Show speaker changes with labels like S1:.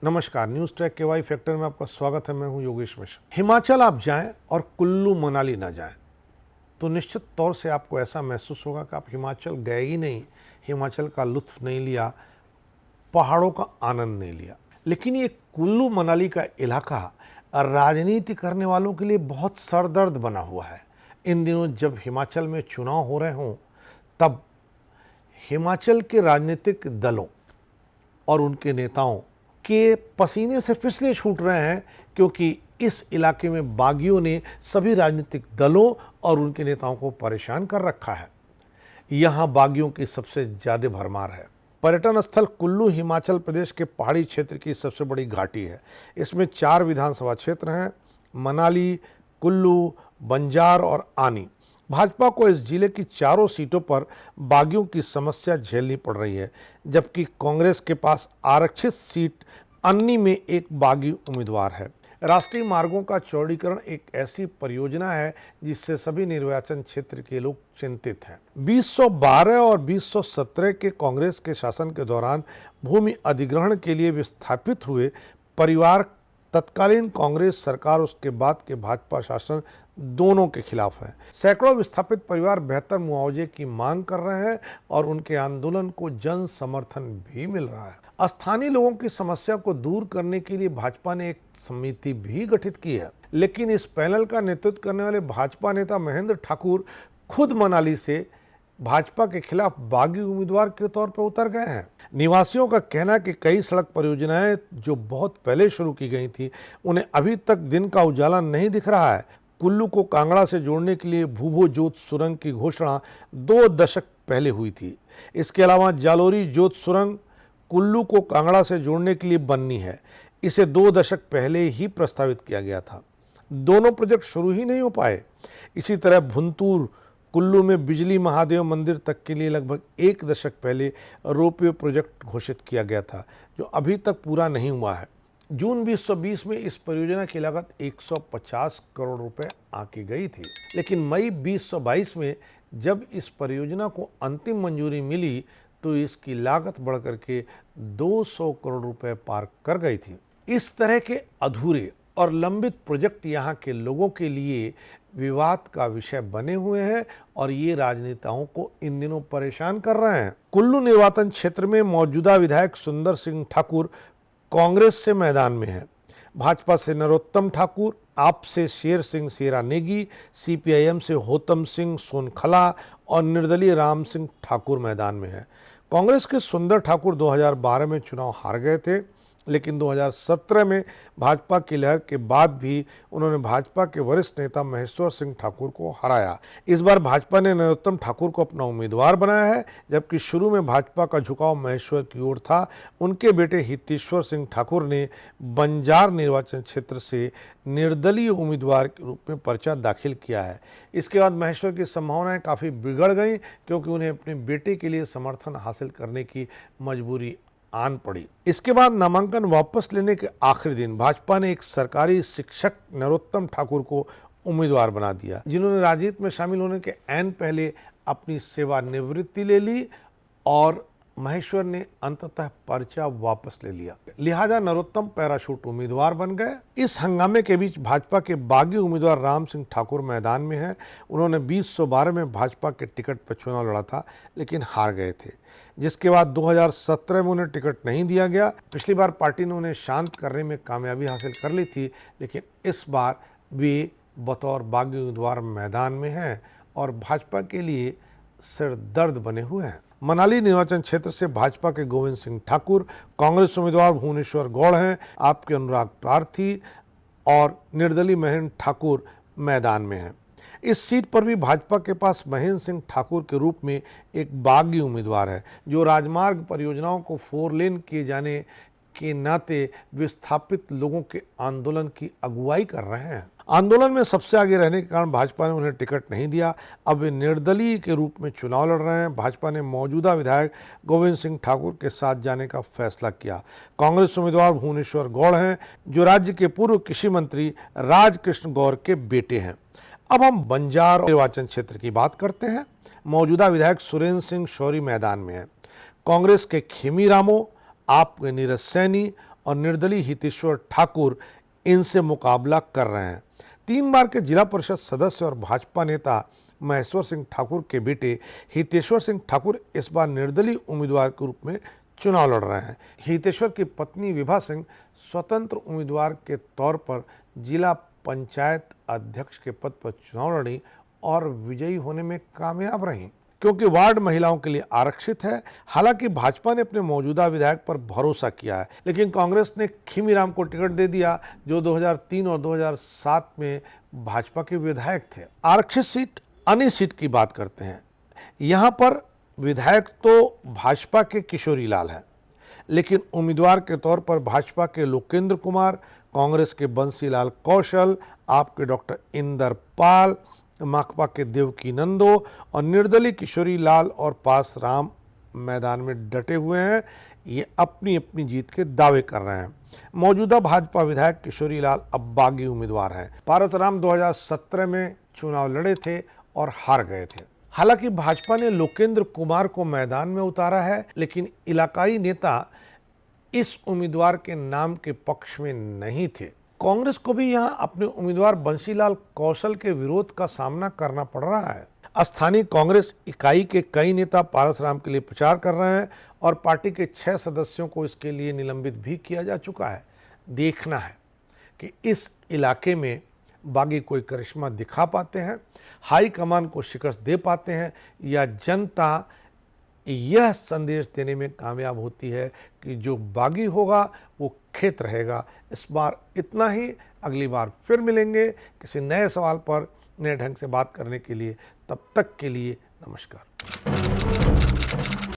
S1: नमस्कार, news track के Y factor में आपका स्वागत है। मैं हूं योगेश मिश्र। हिमाचल आप जाएं और कुल्लू मनाली ना जाएं तो निश्चित तौर से आपको ऐसा महसूस होगा कि आप हिमाचल गए ही नहीं, हिमाचल का लुत्फ नहीं लिया, पहाड़ों का आनंद नहीं लिया। लेकिन ये कुल्लू मनाली का इलाका राजनीति करने वालों के लिए बहुत सरदर्द बना हुआ है। इन दिनों जब हिमाचल में चुनाव हो रहे हों तब हिमाचल के राजनीतिक दलों और उनके नेताओं के पसीने से फिसले छूट रहे हैं, क्योंकि इस इलाके में बागियों ने सभी राजनीतिक दलों और उनके नेताओं को परेशान कर रखा है। यहाँ बागियों की सबसे ज़्यादा भरमार है। पर्यटन स्थल कुल्लू हिमाचल प्रदेश के पहाड़ी क्षेत्र की सबसे बड़ी घाटी है। इसमें 4 विधानसभा क्षेत्र हैं: मनाली, कुल्लू, बंजार और आनी। भाजपा को इस जिले की चारों सीटों पर बागियों की समस्या झेलनी पड़ रही है, जबकि कांग्रेस के पास आरक्षित सीट अन्नी में एक बागी उम्मीदवार है। राष्ट्रीय मार्गों का चौड़ीकरण एक ऐसी परियोजना है जिससे सभी निर्वाचन क्षेत्र के लोग चिंतित हैं। 2012 और 2017 के कांग्रेस के शासन के दौरान भूमि अधिग्रहण के लिए विस्थापित हुए परिवार तत्कालीन कांग्रेस सरकार उसके बाद के भाजपा शासन दोनों के खिलाफ है। सैकड़ों विस्थापित परिवार बेहतर मुआवजे की मांग कर रहे हैं और उनके आंदोलन को जन समर्थन भी मिल रहा है। स्थानीय लोगों की समस्या को दूर करने के लिए भाजपा ने एक समिति भी गठित की है, लेकिन इस पैनल का नेतृत्व करने वाले भाजपा नेता महेंद्र ठाकुर खुद मनाली से भाजपा के खिलाफ बागी उम्मीदवार के तौर पर उतर गए हैं। निवासियों का कहना है कि कई सड़क परियोजनाएं जो बहुत पहले शुरू की गई थी, उन्हें अभी तक दिन का उजाला नहीं दिख रहा है। कुल्लू को कांगड़ा से जोड़ने के लिए भूभो जोत सुरंग की घोषणा 2 दशक पहले हुई थी। इसके अलावा जालोरी जोत सुरंग कुल्लू को कांगड़ा से जोड़ने के लिए बननी है। इसे 2 दशक पहले ही प्रस्तावित किया गया था। दोनों प्रोजेक्ट शुरू ही नहीं हो पाए। इसी तरह भुंतूर कुल्लू में बिजली महादेव मंदिर तक के लिए लगभग 1 दशक पहले रोपवे प्रोजेक्ट घोषित किया गया था, जो अभी तक पूरा नहीं हुआ है। जून 2020 में इस परियोजना की लागत 150 करोड़ रुपए आंकी गई थी, लेकिन मई 2022 में जब इस परियोजना को अंतिम मंजूरी मिली तो इसकी लागत बढ़कर के 200 करोड़ रुपए पार कर गई थी। इस तरह के अधूरे और लंबित प्रोजेक्ट यहाँ के लोगों के लिए विवाद का विषय बने हुए हैं और ये राजनेताओं को इन दिनों परेशान कर रहे हैं। कुल्लू निर्वाचन क्षेत्र में मौजूदा विधायक सुंदर सिंह ठाकुर कांग्रेस से मैदान में है। भाजपा से नरोत्तम ठाकुर, आप से शेर सिंह सेरा नेगी, सीपीआईएम से होतम सिंह सोनखला और निर्दलीय राम सिंह ठाकुर मैदान में है। कांग्रेस के सुंदर ठाकुर 2012 में चुनाव हार गए थे, लेकिन 2017 में भाजपा की लहर के बाद भी उन्होंने भाजपा के वरिष्ठ नेता महेश्वर सिंह ठाकुर को हराया। इस बार भाजपा ने नरोत्तम ठाकुर को अपना उम्मीदवार बनाया है, जबकि शुरू में भाजपा का झुकाव महेश्वर की ओर था। उनके बेटे हितेश्वर सिंह ठाकुर ने बंजार निर्वाचन क्षेत्र से निर्दलीय उम्मीदवार के रूप में पर्चा दाखिल किया है। इसके बाद महेश्वर की संभावनाएं काफ़ी बिगड़ गई, क्योंकि उन्हें अपने बेटे के लिए समर्थन हासिल करने की मजबूरी आन पड़ी। इसके बाद नामांकन वापस लेने के आखिरी दिन भाजपा ने एक सरकारी शिक्षक नरोत्तम ठाकुर को उम्मीदवार बना दिया, जिन्होंने राजनीति में शामिल होने के ऐन पहले अपनी सेवानिवृत्ति ले ली और महेश्वर ने अंततः पर्चा वापस ले लिया। लिहाजा नरोत्तम पैराशूट उम्मीदवार बन गए। इस हंगामे के बीच भाजपा के बागी उम्मीदवार राम सिंह ठाकुर मैदान में हैं। उन्होंने 2012 में भाजपा के टिकट पर चुनाव लड़ा था, लेकिन हार गए थे, जिसके बाद 2017 में उन्हें टिकट नहीं दिया गया। पिछली बार पार्टी ने उन्हें शांत करने में कामयाबी हासिल कर ली थी, लेकिन इस बार वे बतौर बागी उम्मीदवार मैदान में हैं और भाजपा के लिए सिरदर्द बने हुए हैं। मनाली निर्वाचन क्षेत्र से भाजपा के गोविंद सिंह ठाकुर, कांग्रेस उम्मीदवार भुवनेश्वर गौड़ हैं, आपके अनुराग प्रार्थी और निर्दलीय महेंद्र ठाकुर मैदान में हैं। इस सीट पर भी भाजपा के पास महेंद्र सिंह ठाकुर के रूप में एक बागी उम्मीदवार है, जो राजमार्ग परियोजनाओं को 4 लेन किए जाने के नाते विस्थापित लोगों के आंदोलन की अगुवाई कर रहे हैं। आंदोलन में सबसे आगे रहने के कारण भाजपा ने उन्हें टिकट नहीं दिया। अब वे निर्दलीय के रूप में चुनाव लड़ रहे हैं। भाजपा ने मौजूदा विधायक गोविंद सिंह ठाकुर के साथ जाने का फैसला किया। कांग्रेस उम्मीदवार भुवनेश्वर गौड़ हैं, जो राज्य के पूर्व कृषि मंत्री राजकृष्ण गौड़ के बेटे हैं। अब हम बंजार निर्वाचन क्षेत्र की बात करते हैं। मौजूदा विधायक सुरेंद्र सिंह शौरी मैदान में हैं। कांग्रेस के खेमी रामो, आप के नीरज सैनी और निर्दलीय हितेश्वर ठाकुर इनसे मुकाबला कर रहे हैं। 3 बार के जिला परिषद सदस्य और भाजपा नेता महेश्वर सिंह ठाकुर के बेटे हितेश्वर सिंह ठाकुर इस बार निर्दलीय उम्मीदवार के रूप में चुनाव लड़ रहे हैं। हितेश्वर की पत्नी विभा सिंह स्वतंत्र उम्मीदवार के तौर पर जिला पंचायत अध्यक्ष के पद पर चुनाव लड़ी और विजयी होने में कामयाब रहीं, क्योंकि वार्ड महिलाओं के लिए आरक्षित है। हालांकि भाजपा ने अपने मौजूदा विधायक पर भरोसा किया है, लेकिन कांग्रेस ने खीमीराम को टिकट दे दिया, जो 2003 और 2007 में भाजपा के विधायक थे। आरक्षित सीट अन्य सीट की बात करते हैं। यहाँ पर विधायक तो भाजपा के किशोरी लाल है, लेकिन उम्मीदवार के तौर पर भाजपा के लोकेंद्र कुमार, कांग्रेस के बंसीलाल कौशल, आपके डॉक्टर इंदर पाल, माकपा के देवकी नंदो और निर्दलीय किशोरी लाल और पासराम मैदान में डटे हुए हैं। ये अपनी अपनी जीत के दावे कर रहे हैं। मौजूदा भाजपा विधायक किशोरी लाल अब बागी उम्मीदवार हैं। पारसराम 2017 में चुनाव लड़े थे और हार गए थे। हालांकि भाजपा ने लोकेंद्र कुमार को मैदान में उतारा है, लेकिन इलाकाई नेता इस उम्मीदवार के नाम के पक्ष में नहीं थे। कांग्रेस को भी यहां अपने उम्मीदवार बंसीलाल कौशल के विरोध का सामना करना पड़ रहा है। स्थानीय कांग्रेस इकाई के कई नेता पारसराम के लिए प्रचार कर रहे हैं और पार्टी के 6 सदस्यों को इसके लिए निलंबित भी किया जा चुका है। देखना है कि इस इलाके में बागी कोई करिश्मा दिखा पाते हैं, हाईकमान को शिकस्त दे पाते हैं, या जनता यह संदेश देने में कामयाब होती है कि जो बागी होगा वो खेत रहेगा। इस बार इतना ही। अगली बार फिर मिलेंगे किसी नए सवाल पर नए ढंग से बात करने के लिए। तब तक के लिए नमस्कार।